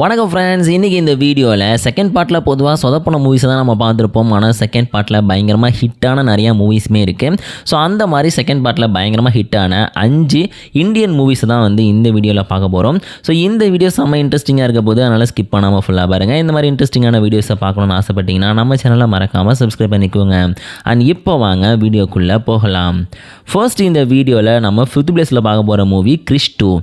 வணக்கம் ஃப்ரெண்ட்ஸ், இன்றைக்கி இந்த வீடியோவில் செகண்ட் பார்ட்டில் பொதுவாக சொதப்பன மூவிஸை தான் நம்ம பார்த்துருப்போம். ஆனால் செகண்ட் பார்ட்டில் பயங்கரமாக ஹிட்டான நிறையா மூவிஸுமே இருக்குது. ஸோ அந்த மாதிரி செகண்ட் பார்ட்டில் பயங்கரமாக ஹிட்டான 5 இந்தியன் மூவிஸை தான் வந்து இந்த வீடியோவில் பார்க்க போகிறோம். ஸோ இந்த வீடியோ செம்ம இன்ட்ரெஸ்டிங்காக இருக்க போது, அதனால் ஸ்கிப் பண்ணாமல் ஃபுல்லாக பாருங்கள். இந்த மாதிரி இன்ட்ரெஸ்டிங்கான வீடியோஸை பார்க்கணுன்னு ஆசைப்பட்டீங்கன்னா நம்ம சேனலை மறக்காமல் சப்ஸ்கிரைப் பண்ணிக்கோங்க. அண்ட் இப்போ வாங்க வீடியோக்குள்ளே போகலாம். ஃபர்ஸ்ட் இந்த வீடியோவில் நம்ம 5th பிளேஸில் பார்க்க போகிற மூவி கிறிஷ் 2.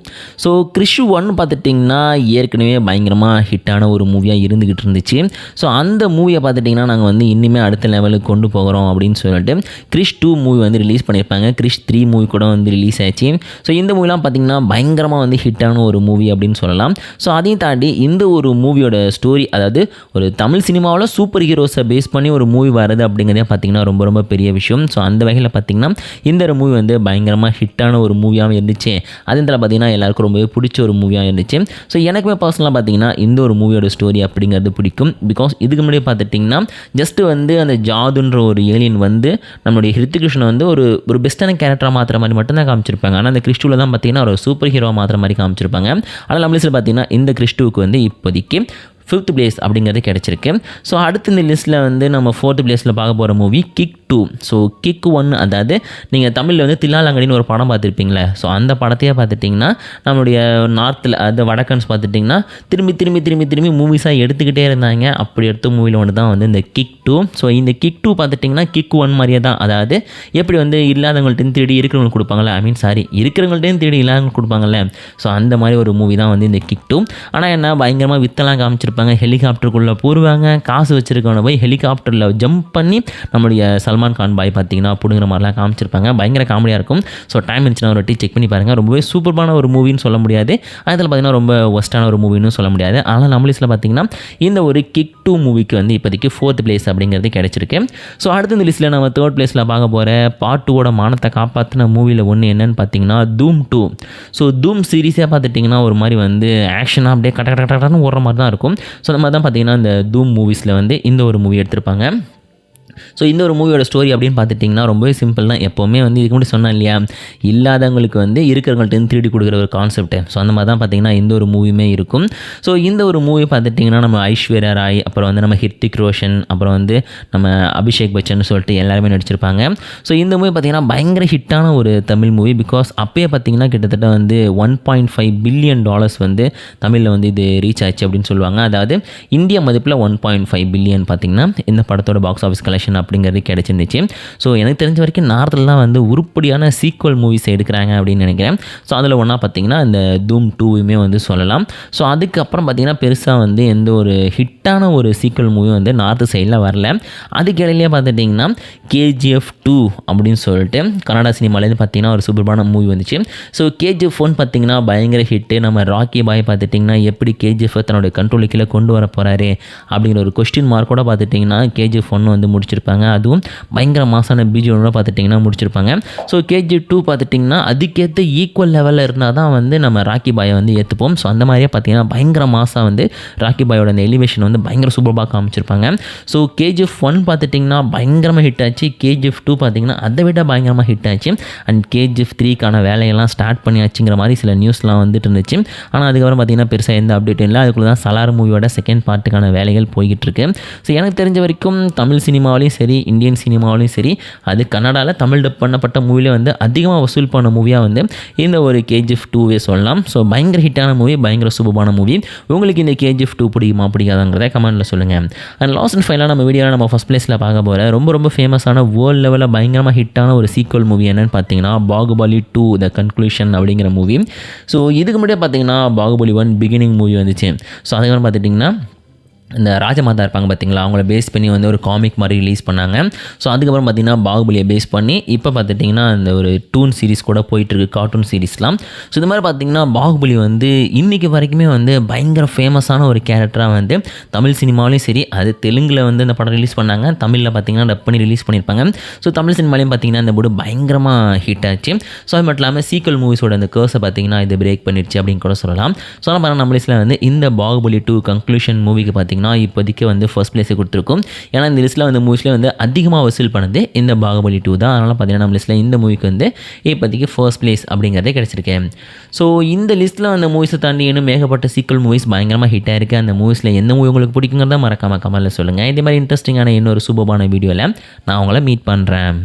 ஸோ கிறிஷ் 1 பார்த்துட்டிங்கன்னா ஏற்கனவே பயங்கரமாக ஹிட்டான ஒரு மூவியாக இருந்துக்கிட்டு இருந்துச்சு. ஸோ அந்த மூவியை பார்த்துட்டிங்கன்னா நாங்கள் வந்து இன்னுமே அடுத்த லெவலுக்கு கொண்டு போகிறோம் அப்படின்னு சொல்லிட்டு கிறிஷ் 2 மூவி வந்து ரிலீஸ் பண்ணியிருப்பாங்க. கிறிஷ் 3 மூவி கூட வந்து ரிலீஸ் ஆச்சு. ஸோ இந்த மூவிலாம் பார்த்திங்கன்னா பயங்கரமாக வந்து ஹிட்டான ஒரு மூவி அப்படின்னு சொல்லலாம். ஸோ அதையும் தாண்டி இந்த ஒரு மூவியோட ஸ்டோரி, அதாவது ஒரு தமிழ் சினிமாவில் சூப்பர் ஹீரோஸை பேஸ் பண்ணி ஒரு மூவி வருது அப்படிங்கிறதே பார்த்திங்கன்னா ரொம்ப ரொம்ப பெரிய விஷயம். ஸோ அந்த வகையில் பார்த்திங்கன்னா இந்த மூவி வந்து பயங்கரமாக ஹிட்டான ஒரு மூவியாகவும் இருந்துச்சு. அதே இதில் பார்த்திங்கன்னா எல்லாருக்கும் ரொம்பவே பிடிச்ச ஒரு மூவியாக இருந்துச்சு. ஸோ எனக்குமே பர்சனலாக பார்த்திங்கன்னா இந்த ஒரு மூவியோட ஸ்டோரி அப்படிங்கிறது பிடிக்கும். பிகாஸ் இதுக்கு முன்னாடி பார்த்துட்டிங்கன்னா ஜஸ்ட்டு வந்து அந்த ஜாதுன்ற ஒரு ஏலியன் வந்து நம்மளுடைய ஹிருத்திக் ரோஷனை வந்து ஒரு பெஸ்ட்டான கேரக்டராக மாற்றுற மாதிரி மட்டும்தான் காமிச்சிருப்பாங்க. ஆனால் அந்த கிறிஷ் 2ல தான் பார்த்திங்கன்னா ஒரு சூப்பர் ஹீரோவாக மாற்றுற மாதிரி காமிச்சிருப்பாங்க. ஆனால் நம்மளுக்கு பார்த்திங்கன்னா இந்த கிறிஷ் 2க்கு வந்து இப்போதைக்கு 5th பிளேஸ் அப்படிங்கிறது கிடச்சிருக்கு. ஸோ அடுத்த இந்த லிஸ்ட்டில் வந்து நம்ம 4th பிளேஸில் பார்க்க போகிற மூவி கிக் 2. ஸோ கிக் 1, அதாவது நீங்கள் தமிழில் வந்து தில்லாலங்கடின்னு ஒரு படம் பார்த்துருப்பீங்களே. ஸோ அந்த படத்தையே பார்த்துட்டிங்கன்னா நம்மளுடைய நார்த்தில், அது வடக்கன்ஸ் பார்த்துட்டிங்கன்னா திரும்பி மூவிஸாக எடுத்துக்கிட்டே இருந்தாங்க. அப்படி எடுத்த மூவியில் ஒன்று தான் வந்து இந்த கிக் 2. ஸோ இந்த கிக் 2 பார்த்துட்டிங்கன்னா கிக் 1 மாதிரியே தான். அதாவது எப்படி வந்து இல்லாதவங்கள்ட்ட தேடி இருக்கிறவங்களுக்கு கொடுப்பாங்களே, இருக்கிறவங்கள்ட்டையும் தேடி இல்லாதவங்களுக்கு கொடுப்பாங்கல்ல. ஸோ அந்த மாதிரி ஒரு மூவி தான் வந்து இந்த கிக் 2. ஆனால் என்ன பயங்கரமாக வித்தெல்லாம் காமிச்சிருப்பாங்க. ஹெலிகாப்டருக்குள்ளே போடுவாங்க, காசு வச்சுருக்கவனை போய் ஹெலிகாப்டரில் ஜம்ப் பண்ணி நம்மளுடைய சல்மான் கான் பாய் பார்த்திங்கன்னா பிடுங்குற மாதிரிலாம் காமிச்சிருப்பாங்க. பயங்கர காமெடியாக இருக்கும். ஸோ டைம் இருந்துச்சுன்னா ஒரு செக் பண்ணி பாருங்கள். ரொம்பவே சூப்பரான ஒரு மூவின்னு சொல்ல முடியாது, அதில் பார்த்திங்கன்னா ரொம்ப ஒஸ்ட்டான ஒரு மூவின்னு சொல்ல முடியாது. ஆனால் நம்ம லிஸ்ட்டில் பார்த்திங்கன்னா இந்த ஒரு கிக் 2 மூவிக்கு வந்து இப்போதைக்கு 4th பிளேஸ் அப்படிங்கிறது கிடச்சிருக்கு. ஸோ அடுத்த இந்த லிஸ்ட்டில் நம்ம 3rd பிளேஸில் பார்க்க போகிற பார்ட் 2ஓட மானத்தை காப்பாற்றின மூவியில் ஒன்று என்னென்னு பார்த்தீங்கன்னா தூம் 2. ஸோ தூம் சீரீஸாக பார்த்துட்டிங்கன்னா ஒரு மாதிரி வந்து ஆக்ஷனாக அப்படியே கட்டன்னு ஓடுற மாதிரி தான் இருக்கும். ஸோ அந்த மாதிரி தான் பார்த்திங்கன்னா இந்த தூம் மூவிஸில் வந்து இந்த ஒரு மூவி எடுத்திருப்பாங்க. ஸோ இந்த ஒரு மூவியோட ஸ்டோரி அப்படின்னு பார்த்துட்டிங்கன்னா ரொம்பவே சிம்பிள் தான். எப்போவுமே வந்து இதுக்கு முன்னாடி சொன்னேன் இல்லையா, இல்லாதவங்களுக்கு வந்து இருக்கிறவங்கள்ட்ட திருடி கொடுக்குற ஒரு கான்செப்ட். ஸோ அந்த மாதிரி தான் பார்த்திங்கன்னா இந்த ஒரு மூவியுமே இருக்கும். ஸோ இந்த ஒரு மூவி பார்த்துட்டிங்கன்னா நம்ம ஐஸ்வர்யா ராய், அப்புறம் வந்து நம்ம ஹிருத்திக் ரோஷன், அப்புறம் வந்து நம்ம அபிஷேக் பச்சன் சொல்லிட்டு எல்லாருமே நடிச்சிருப்பாங்க. ஸோ இந்த மூவி பார்த்திங்கன்னா பயங்கர ஹிட்டான ஒரு தமிழ் மூவி. பிகாஸ் அப்பயே பார்த்திங்கன்னா கிட்டத்தட்ட வந்து $1.5 பில்லியன் வந்து தமிழில் வந்து இது ரீச் ஆச்சு அப்படின்னு சொல்லுவாங்க. அதாவது இந்திய மதிப்பில் 1.5 பில்லியன் பார்த்திங்கன்னா இந்த படத்தோட பாக்ஸ் ஆஃபீஸ் கலெக்ஷன் அப்படிங்கிறது கிடச்சிருந்துச்சு. ஸோ எனக்கு தெரிஞ்ச வரைக்கும் நார்த்தில் தான் வந்து உருப்படியான சீக்வல் மூவிஸ் எடுக்கிறாங்க அப்படின்னு நினைக்கிறேன். ஸோ அதில் ஒன்றா பார்த்திங்கன்னா இந்த தூம் 2மே வந்து சொல்லலாம். ஸோ அதுக்கப்புறம் பார்த்திங்கன்னா பெருசாக வந்து எந்த ஒரு ஹிட்டான ஒரு சீக்வல் மூவி வந்து நார்த்து சைடில் வரல. அதுக்கு இடையிலேயே பார்த்துட்டிங்கன்னா KGF 2 அப்படின்னு சொல்லிட்டு கன்னடா சினிமாலேருந்து பார்த்திங்கன்னா ஒரு சூப்பரான மூவி வந்துச்சு. ஸோ KGF 1 பார்த்திங்கன்னா பயங்கர ஹிட்டு. நம்ம ராக்கி பாய் பார்த்துட்டிங்கன்னா எப்படி KGF தன்னோட கண்ட்ரோலுக்கு கீழே கொண்டு வர போகிறாரு அப்படிங்கிற ஒரு கொஸ்டின் மார்க்கோட பார்த்துட்டிங்கன்னா KGF 1 வந்து முடிச்சிருப்பாங்க. அதுவும் பயங்கர மாசான பிஜியோட பார்த்துட்டிங்கன்னா முடிச்சிருப்பாங்க. ஸோ KGF 2 பார்த்துட்டிங்கன்னா அதுக்கேற்ற ஈக்குவல் லெவலில் இருந்தால் தான் வந்து நம்ம ராக்கி பாயை வந்து ஏற்றுப்போம். ஸோ அந்த மாதிரியே பார்த்திங்கன்னா பயங்கர மாசாக வந்து ராக்கி பாயோட அந்த எலிவேஷன் வந்து பயங்கர சூப்பராக காமிச்சிருப்பாங்க. ஸோ KGF 1 பார்த்துட்டிங்கன்னா பயங்கரமாக ஹிட் ஆச்சு. KGF 2 பார்த்திங்கன்னா அதை விட பயங்கரமாக ஹிட் ஆச்சு. அண்ட் KGF 3க்கான வேலையெல்லாம் ஸ்டார்ட் பண்ணியாச்சுங்கிற மாதிரி சில நியூஸ்லாம் வந்துட்டு இருந்துச்சு. ஆனால் அதுக்கப்புறம் பார்த்திங்கன்னா பெருசாக எந்த அப்டேட் இல்லை. அதுக்குள்ளே தான் சலார் மூவியோட செகண்ட் பார்ட்டுக்கான வேலைகள் போய்கிட்டு இருக்கு. ஸோ எனக்கு தெரிஞ்ச வரைக்கும் தமிழ் சினிமாவிலையும் சரி, இந்தியன் சினிமாவிலையும் சரி, அது கன்னடாவில் தமிழ் டப் பண்ணப்பட்ட மூவிலே வந்து அதிகமாக வசூல் பண்ண மூவியாக வந்து இந்த ஒரு KGF 2வே சொல்லலாம். ஸோ பயங்கர ஹிட்டான மூவி, பயங்கர சூப்பரான மூவி. உங்களுக்கு இந்த KGF 2 பிடிக்குமா பிடிக்காதாங்கிறத கமெண்ட்டில் சொல்லுங்கள். அண்ட் லாஸ்ட் அண்ட் ஃபைனலாக நம்ம வீடியோவில் நம்ம ஃபஸ்ட் பிளேஸில் பார்க்க போகிற ரொம்ப ஃபேமஸான வேர்ல்டு லெவலில் பயங்கரமாக ஹிட்டான ஒரு சீக்வல் மூவி என்னென்னு பார்த்தீங்கன்னா பாகுபலி 2 த கன்க்ளூஷன் அப்படிங்கிற மூவி. ஸோ இதுக்கு முன்னாடியே பார்த்தீங்கன்னா பாகுபலி 1 பிகினிங் மூவி வந்துச்சு. ஸோ அதுக்கப்புறம் பார்த்துட்டிங்கன்னா இந்த ராஜமாதா இருப்பாங்க பார்த்திங்களா, அவங்கள பேஸ் பண்ணி வந்து ஒரு காமிக் மாதிரி ரிலீஸ் பண்ணாங்க. ஸோ அதுக்கப்புறம் பார்த்திங்கன்னா பாகுபலியை பேஸ் பண்ணி இப்போ பார்த்துட்டிங்கன்னா இந்த ஒரு டூன் சீரிஸ் கூட போயிட்டுருக்கு, கார்ட்டூன் சீரிஸ்லாம். ஸோ இது மாதிரி பார்த்திங்கன்னா பாகுபலி வந்து இன்றைக்கி வரைக்குமே வந்து பயங்கர ஃபேமஸான ஒரு கேரக்டராக வந்து தமிழ் சினிமாவிலையும் சரி, அது தெலுங்கில் வந்து இந்த படம் ரிலீஸ் பண்ணாங்க, தமிழில் பார்த்திங்கன்னா டப் பண்ணி ரிலீஸ் பண்ணியிருப்பாங்க. ஸோ தமிழ் சினிமாலையும் பார்த்திங்கன்னா இந்த படம் பயங்கரமாக ஹிட் ஆச்சு. ஸோ அது மட்டும் இல்லாமல் சீக்வல் மூவிஸோட அந்த கேர்ஸை பார்த்திங்கன்னா இது பிரேக் பண்ணிடுச்சு அப்படின்னு கூட சொல்லலாம். ஸோ நம்ம லிஸ்ட்டில் வந்து இந்த பாகுபலி 2 கன்க்ளூஷன் மூவிக்கு பார்த்திங்கன்னா பார்த்திங்கன்னா இப்போதைக்கு வந்து ஃபர்ஸ்ட் பிளேஸை கொடுத்துருக்கும். ஏன்னா இந்த லிஸ்ட்டில் வந்து மூவிஸில் வந்து அதிகமாக வசூல் பண்ணது இந்த பாகுபலி 2 தான். அதனால் பார்த்தீங்கன்னா நம்ம லிஸ்ட்டில் இந்த மூவிக்கு வந்து இப்போதைக்கு ஃபர்ஸ்ட் பிளேஸ் அப்படிங்கிறதே கிடச்சிருக்கேன். ஸோ இந்த லிஸ்ட்டில் அந்த மூவிஸை தாண்டி இன்னும் ஏகப்பட்ட சீக்வல் மூவிஸ் பயங்கரமாக ஹிட் ஆயிருக்கு. அந்த மூவிஸில் எந்த மூவி உங்களுக்கு பிடிக்குங்கிறத மறக்காமல் கமெண்ட்டில் சொல்லுங்கள். இதே மாதிரி இன்ட்ரெஸ்டிங்கான இன்னொரு சூப்பரான வீடியோவில் நான் உங்களை மீட் பண்ணுறேன்.